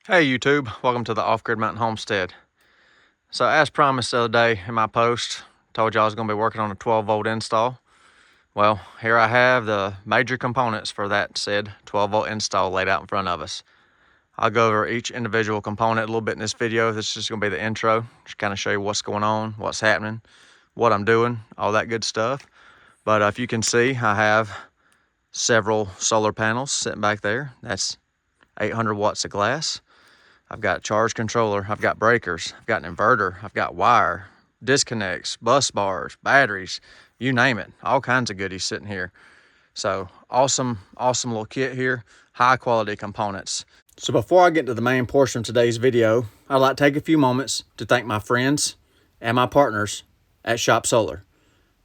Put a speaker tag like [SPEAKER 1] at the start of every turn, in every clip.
[SPEAKER 1] Hey YouTube, welcome to the Off-Grid Mountain Homestead. So as promised the other day in my post, told you I was going to be working on a 12-volt install. Well, here I have the major components for that said 12-volt install laid out in front of us. I'll go over each individual component a little bit in this video. This is just going to be the intro, just kind of show you what's going on, what's happening, what I'm doing, all that good stuff. But if you can see, I have several solar panels sitting back there. That's 800 watts of glass. I've got a charge controller, I've got breakers, I've got an inverter, I've got wire, disconnects, bus bars, batteries, you name it. All kinds of goodies sitting here. So awesome little kit here, high quality components. So before I get to the main portion of today's video, I'd like to take a few moments to thank my friends and my partners at Shop Solar.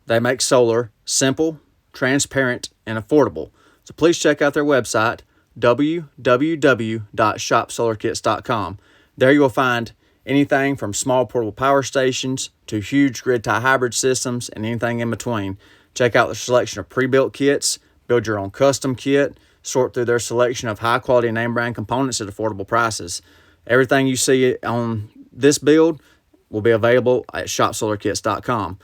[SPEAKER 1] They make solar simple, transparent, and affordable. So please check out their website, www.shopsolarkits.com. There you will find anything from small portable power stations to huge grid tie hybrid systems and anything in between. Check out the selection of pre-built kits, build your own custom kit, sort through their selection of high quality name brand components at affordable prices. Everything you see on this build will be available at shopsolarkits.com.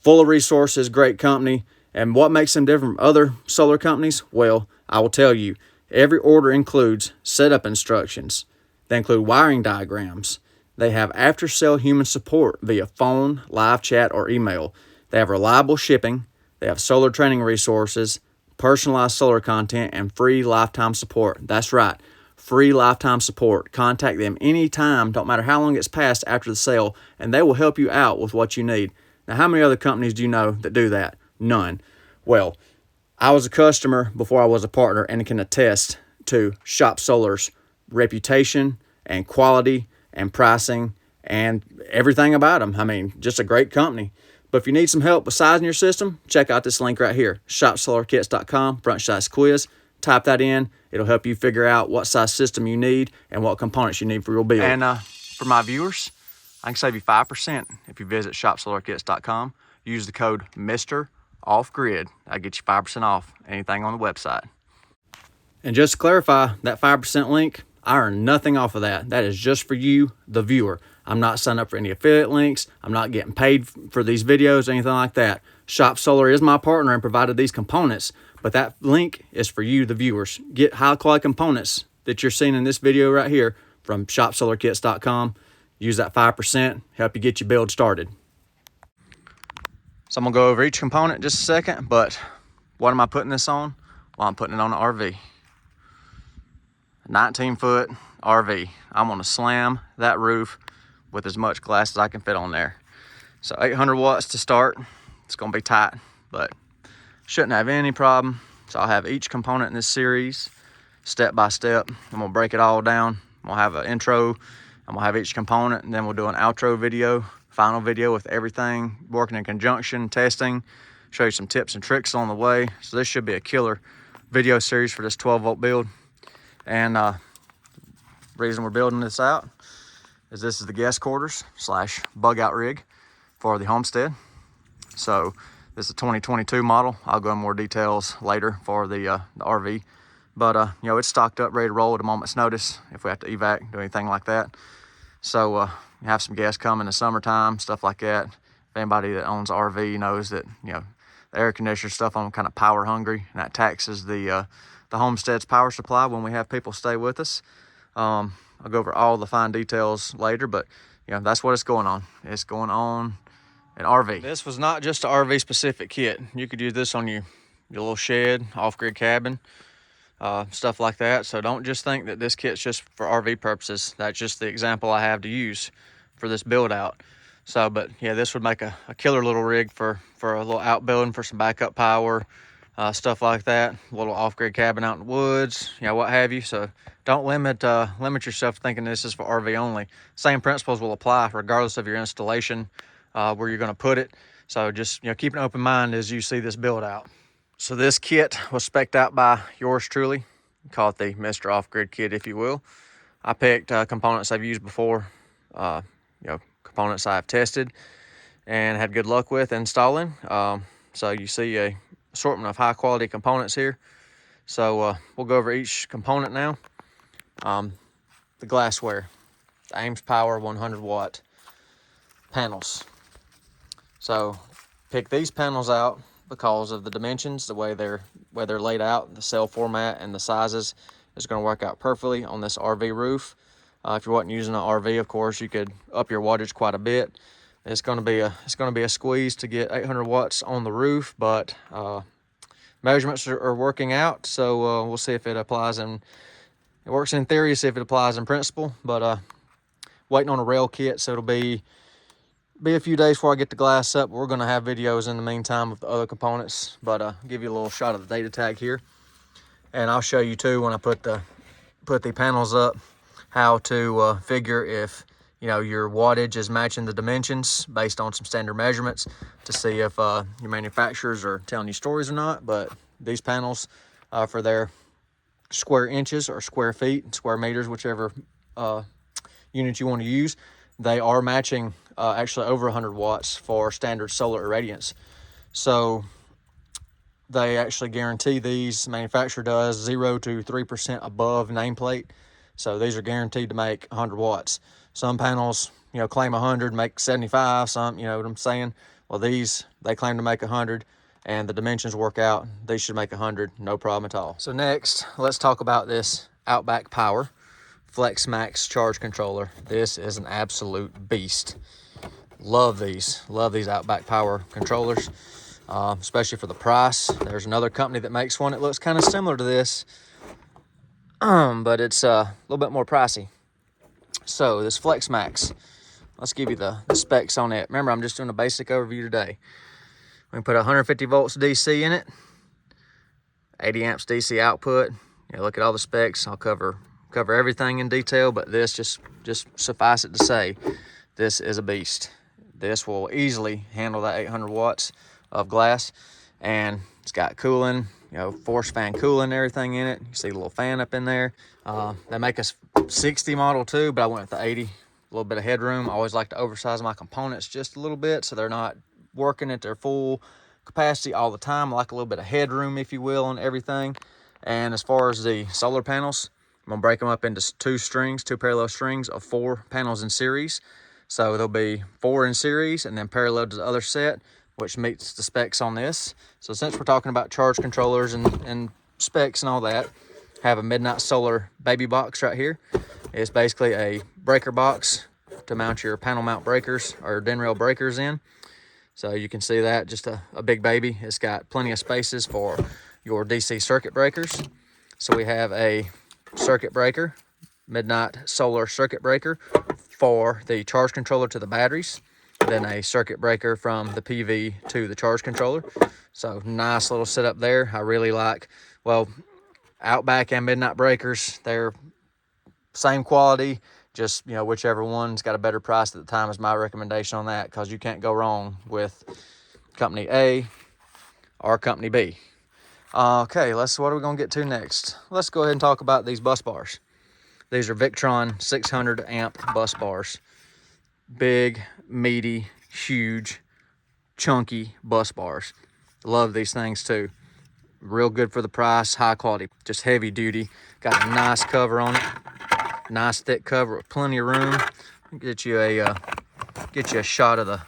[SPEAKER 1] Full of resources, great company. And what makes them different from other solar companies? Well, I will tell you. Every order includes setup instructions. They include wiring diagrams. They have after-sale human support via phone, live chat, or email. They have reliable shipping. They have solar training resources, personalized solar content, and free lifetime support. That's right, free lifetime support. Contact them anytime, don't matter how long it's passed after the sale, and they will help you out with what you need. Now, how many other companies do you know that do that? None. Well, I was a customer before I was a partner and can attest to Shop Solar's reputation and quality and pricing and everything about them. I mean, just a great company. But if you need some help with sizing your system, check out this link right here, shopsolarkits.com, front size quiz. Type that in. It'll help you figure out what size system you need and what components you need for your build. And for my viewers, I can save you 5% if you visit shopsolarkits.com. Use the code MR Off-Grid. I'll get you 5% off anything on the website. And just to clarify, that 5% link, I earn nothing off of that. That is just for you, the viewer. I'm not signing up for any affiliate links. I'm not getting paid for these videos or anything like that. Shop Solar is my partner and provided these components, but that link is for you, the viewers. Get high quality components that you're seeing in this video right here from shopsolarkits.com. Use that 5%, help you get your build started. So I'm gonna go over each component in just a second, but what am I putting this on? Well, I'm putting it on an RV. 19-foot RV. I'm gonna slam that roof with as much glass as I can fit on there. So 800 watts to start. It's gonna be tight, but shouldn't have any problem. So I'll have each component in this series step by step. I'm gonna break it all down. I'm gonna have an intro. I'm gonna have each component, and then we'll do an outro video, final video with everything working in conjunction, testing, show you some tips and tricks on the way. So this should be a killer video series for this 12-volt build. And reason we're building this out is this is the guest quarters / bug out rig for the homestead. So this is a 2022 model. I'll go into more details later for the RV. But you know, it's stocked up, ready to roll at a moment's notice if we have to evac, do anything like that. So you have some guests come in the summertime, stuff like that. If anybody that owns an RV knows that, you know, the air conditioner stuff on them kind of power hungry, and that taxes the homestead's power supply when we have people stay with us. I'll go over all the fine details later, but you know, that's what it's going on. It's going on an RV. This was not just an RV specific kit. You could use this on your little shed, off-grid cabin, stuff like that. So don't just think that this kit's just for RV purposes. That's just the example I have to use for this build out. So, but yeah, this would make a killer little rig for a little outbuilding for some backup power, stuff like that. A little off-grid cabin out in the woods, you know, what have you. So don't limit yourself thinking this is for RV only. Same principles will apply regardless of your installation, where you're going to put it. So just, you know, keep an open mind as you see this build out. So this kit was spec'd out by yours truly. Call it the Mr. Off-Grid kit, if you will. I picked components I've used before, you know, components I've tested and had good luck with installing. So you see a assortment of high quality components here. So we'll go over each component now. The the glassware, the Ames Power 100 watt panels. So pick these panels out because of the dimensions, the way they're laid out, the cell format and the sizes is going to work out perfectly on this RV roof. If you wasn't using an RV, of course, you could up your wattage quite a bit. It's going to be a squeeze to get 800 watts on the roof, but measurements are working out, so we'll see if it applies in. It works in theory, see if it applies in principle. But waiting on a rail kit, so it'll be a few days before I get the glass up. We're going to have videos in the meantime of the other components, but give you a little shot of the data tag here, and I'll show you too when I put the panels up how to figure if your wattage is matching the dimensions based on some standard measurements to see if your manufacturers are telling you stories or not. But these panels, for their square inches or square feet, square meters, whichever unit you want to use, they are matching actually over 100 watts for standard solar irradiance. So they actually guarantee, these manufacturer does, 0 to 3% above nameplate. So these are guaranteed to make 100 watts. Some panels, claim 100, make 75, some, you know what I'm saying? Well, these, they claim to make 100, and the dimensions work out. These should make 100, no problem at all. So next, let's talk about this Outback Power Flex Max charge controller. This is an absolute beast. Love these Outback Power controllers, especially for the price. There's another company that makes one that looks kind of similar to this, but it's a little bit more pricey. So this Flex Max, let's give you the specs on it. Remember, I'm just doing a basic overview today. We can put 150 volts DC in it, 80 amps DC output. Look at all the specs. I'll cover everything in detail, but this just suffice it to say, this is a beast. This will easily handle that 800 watts of glass, and it's got cooling, force fan cooling and everything in it. You see a little fan up in there. They make a 60 model too, but I went with the 80. A little bit of headroom. I always like to oversize my components just a little bit so they're not working at their full capacity all the time. I like a little bit of headroom, if you will, on everything. And as far as the solar panels, I'm gonna break them up into two parallel strings of 4 panels in series. So there'll be 4 in series and then parallel to the other set, which meets the specs on this. So since we're talking about charge controllers and specs and all that, I have a Midnight Solar baby box right here. It's basically a breaker box to mount your panel mount breakers or DIN rail breakers in. So you can see that, just a big baby. It's got plenty of spaces for your DC circuit breakers. So we have a circuit breaker, Midnight Solar circuit breaker for the charge controller to the batteries, then a circuit breaker from the PV to the charge controller. So nice little setup there. I really like, well, Outback and Midnight breakers, they're same quality, just whichever one's got a better price at the time is my recommendation on that, because you can't go wrong with company A or company B. Okay, what are we gonna get to next? Let's go ahead and talk about these bus bars. These are Victron 600 amp bus bars. Big, meaty, huge, chunky bus bars. Love these things too. Real good for the price, high quality, just heavy duty. Got a nice cover on it. Nice thick cover with plenty of room. Get you a shot of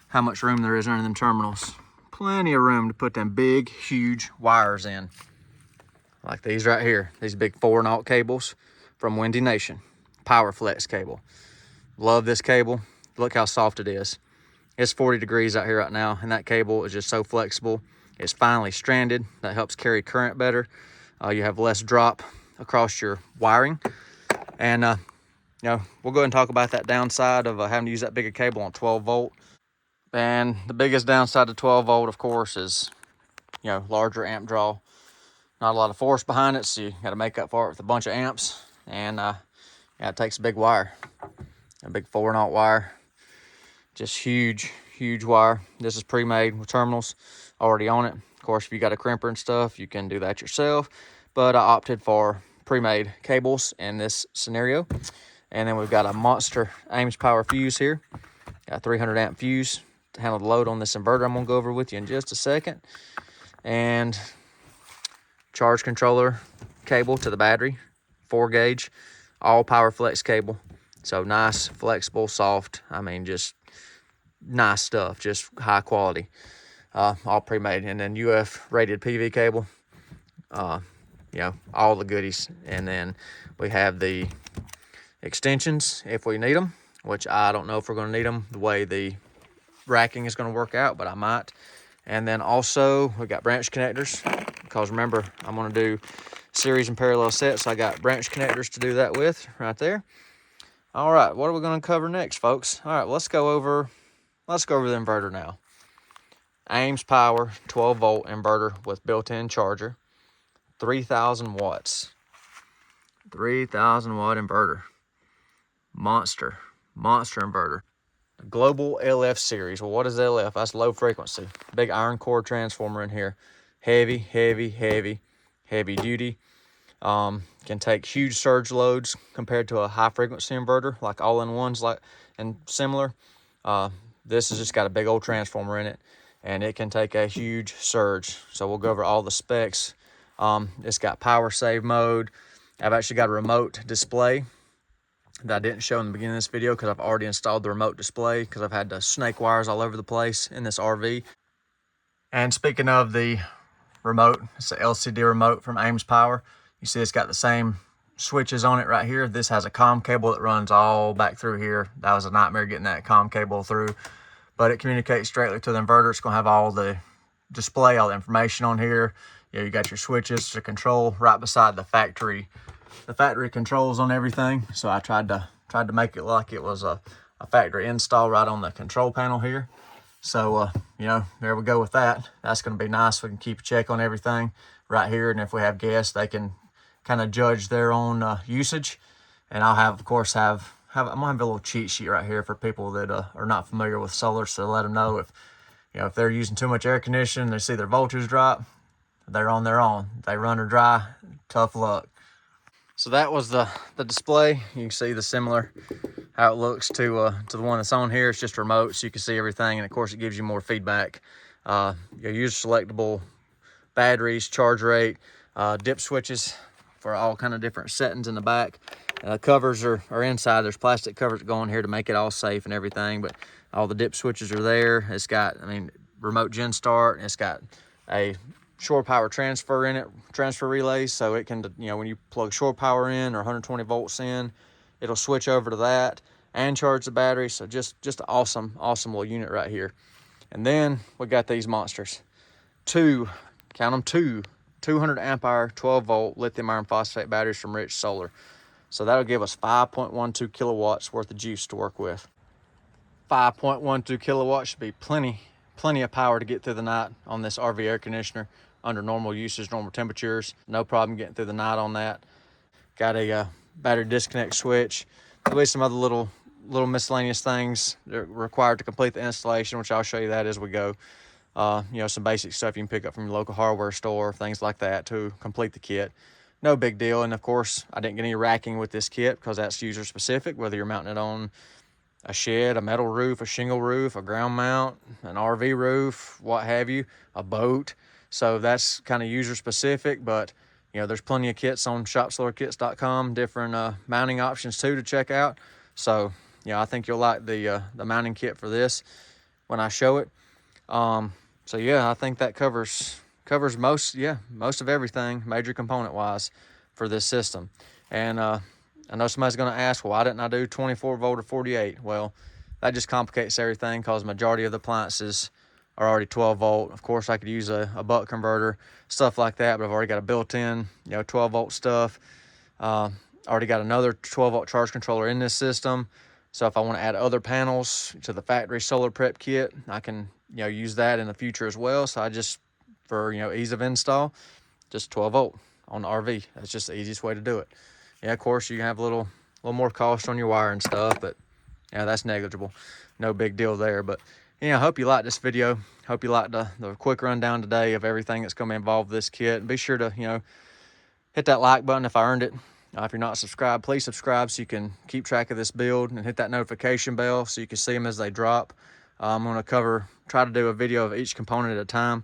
[SPEAKER 1] how much room there is under them terminals. Plenty of room to put them big, huge wires in. Like these right here. These big 4-0 cables from Windy Nation. Power Flex cable. Love this cable. Look how soft it is. It's 40 degrees out here right now, and that cable is just so flexible. It's finely stranded. That helps carry current better. You have less drop across your wiring. And we'll go ahead and talk about that downside of having to use that bigger cable on 12 volt. And the biggest downside to 12 volt, of course, is larger amp draw. Not a lot of force behind it, so you got to make up for it with a bunch of amps. And it takes a big wire, a big 4-0 wire. Just huge wire. This is pre-made with terminals already on it. Of course, if you got a crimper and stuff, you can do that yourself, but I opted for pre-made cables in this scenario. And then we've got a monster Ames Power fuse here. Got a 300 amp fuse to handle the load on this inverter I'm gonna go over with you in just a second. And charge controller cable to the battery, 4 gauge. all power flex cable. So nice, flexible, soft. I mean, just nice stuff, just high quality. All pre-made. And then UF rated PV cable. You know, all the goodies. And then we have the extensions if we need them, which I don't know if we're going to need them the way the racking is going to work out, but I might. And then also we got branch connectors, because remember, I'm going to do series and parallel sets, so I got branch connectors to do that with right there. All right, what are we going to cover next, folks? All right, let's go over the inverter now. Ames Power 12-volt inverter with built-in charger, 3,000 watts. 3,000 watt inverter. Monster inverter. Global LF series. Well, what is LF? That's low frequency. Big iron core transformer in here. Heavy duty. Can take huge surge loads compared to a high frequency inverter, like all-in-ones and similar. This has just got a big old transformer in it, and it can take a huge surge. So we'll go over all the specs. It's got power save mode. I've actually got a remote display that I didn't show in the beginning of this video because I've already installed the remote display because I've had the snake wires all over the place in this RV. And speaking of the remote, it's an LCD remote from Ames Power. You see it's got the same switches on it right here. This has a COM cable that runs all back through here. That was a nightmare getting that COM cable through, but it communicates straightly to the inverter. It's gonna have all the display, all the information on here. You got your switches to control right beside the factory controls on everything. So I tried to make it like it was a factory install right on the control panel here. So you know, there we go with that. That's going to be nice. We can keep a check on everything right here, and if we have guests, they can kind of judge their own usage. And I'll have, of course, I'm gonna have a little cheat sheet right here for people that are not familiar with solar, so let them know if, you know, if they're using too much air conditioning, they see their voltage drop, they're on their own. They run or dry, tough luck. So that was the display. You can see the similar, how it looks to the one that's on here. It's just remote, so you can see everything, and of course it gives you more feedback. Your user selectable batteries, charge rate, dip switches for all kind of different settings in the back. Covers are inside. There's plastic covers that go on here to make it all safe and everything, but all the dip switches are there. It's got, I mean, remote gen start. It's got a shore power transfer in it, transfer relays, so it can, you know, when you plug shore power in or 120 volts in, it'll switch over to that and charge the battery. So just an awesome little unit right here. And then we got these monsters. Count them, 200 amp hour 12-volt lithium iron phosphate batteries from Rich Solar. So that'll give us 5.12 kilowatts worth of juice to work with. 5.12 kilowatts should be plenty of power to get through the night on this RV air conditioner under normal usage, normal temperatures. No problem getting through the night on that. Got a battery disconnect switch. There'll be some other little miscellaneous things that are required to complete the installation, which I'll show you that as we go. You know, some basic stuff you can pick up from your local hardware store, things like that to complete the kit. No big deal. And of course, I didn't get any racking with this kit because that's user specific, whether you're mounting it on a shed, a metal roof, a shingle roof, a ground mount, an RV roof, what have you, a boat. So that's kind of user specific, but you know, there's plenty of kits on shopsolarkits.com, different mounting options too to check out. So, you know, I think you'll like the mounting kit for this when I show it. So yeah, I think that covers most of everything major component wise for this system. And I know somebody's going to ask, well, why didn't I do 24 volt or 48? Well, that just complicates everything because the majority of the appliances are already 12 volt. Of course, I could use a buck converter, stuff like that, but I've already got a built-in, you know, 12 volt stuff. Already got another 12 volt charge controller in this system. So if I want to add other panels to the factory solar prep kit, I can, you know, use that in the future as well. So I just, for, you know, ease of install, just 12 volt on the RV. That's just the easiest way to do it. Yeah, of course, you can have a little more cost on your wire and stuff, but yeah, that's negligible. No big deal there. But yeah, I hope you liked this video. Hope you liked the quick rundown today of everything that's going to involve this kit. And be sure to, you know, hit that like button if I earned it. If you're not subscribed, please subscribe so you can keep track of this build, and hit that notification bell so you can see them as they drop. I'm going to try to do a video of each component at a time.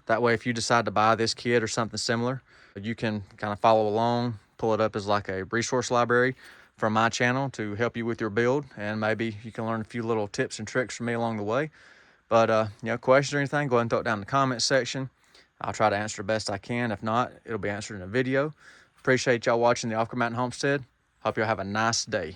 [SPEAKER 1] That way, if you decide to buy this kit or something similar, you can kind of follow along, pull it up as like a resource library. from my channel to help you with your build, and maybe you can learn a few little tips and tricks from me along the way. But you know, questions or anything, go ahead and throw it down in the comment section. I'll try to answer the best I can. If not, it'll be answered in a video. Appreciate y'all watching the Off-Grid Mountain Homestead. Hope y'all have a nice day.